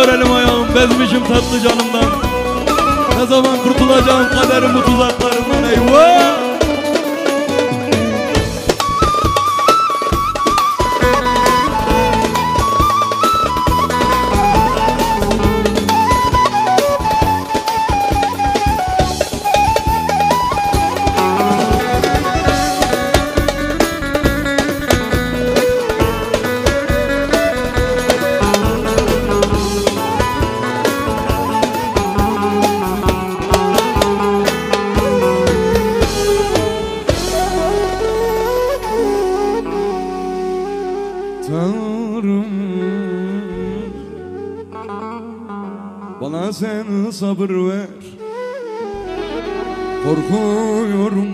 tutmuyor elim ayağım, bezmişim tatlı canımdan. Ne zaman kurtulacağım kaderin bu tuzaklarından, eyvah! Tanrım, bana sen sabır ver. Korkuyorum,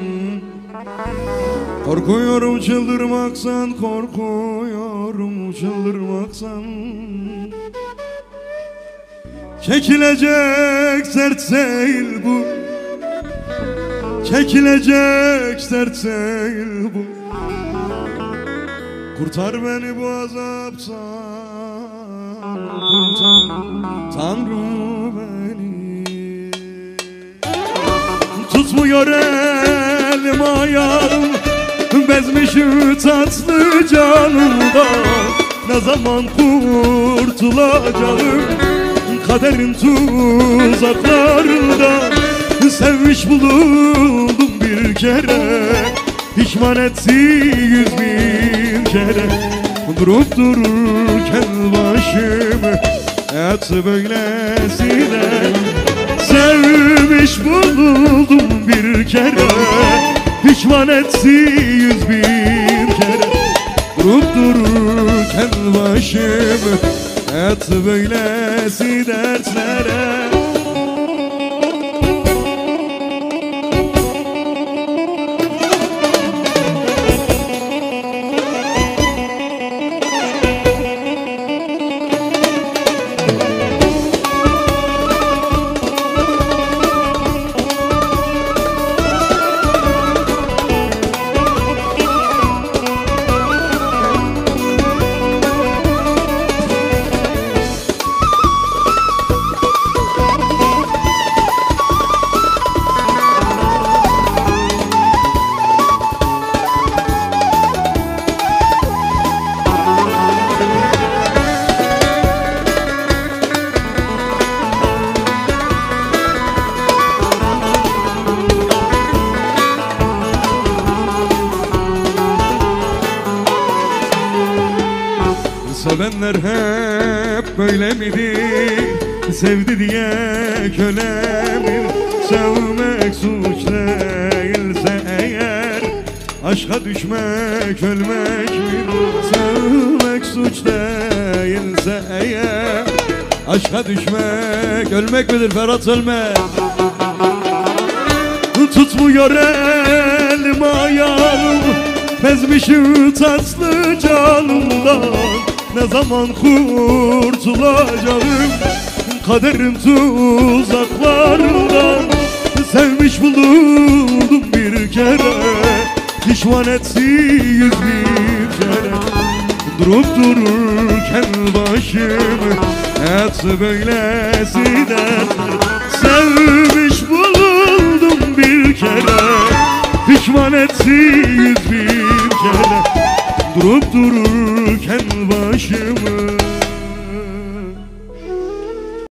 korkuyorum çıldırmaksan, korkuyorum çıldırmaksan. Çekilecek sert değil bu, çekilecek sert değil bu. Kurtar beni bu azaptan, kurtar Tanrım beni. Tutmuyor elim ayağım, bezmişim tatlı canımdan. Ne zaman kurtulacağım kaderin tuzaklarından. Sevmiş bulundum bir kere, pişman etti 100.000 kere. Durup dururken başımı et böylesine. Sevmiş buldum bir kere, pişman etti 100.000 kere. Durup dururken başımı et böylesi dertlere. Sevenler hep böyle miydi? Sevdi diye köle mi? Sevmek suç değilse eğer, aşka düşmek ölmek mi? Sevmek suç değilse eğer, aşka düşmek ölmek midir Ferhat Sölmez? Tutmuyor elim ayağım, bezmişim tatlı canımdan. Ne zaman kurtulacağım kaderin tuzaklarından. Sevmiş bulundum bir kere, pişman etti 100.000 kere. Durup dururken başımı et böylesi dertler. Sevmiş bulundum bir kere, pişman etti 100.000 kere. Durup dururken başımı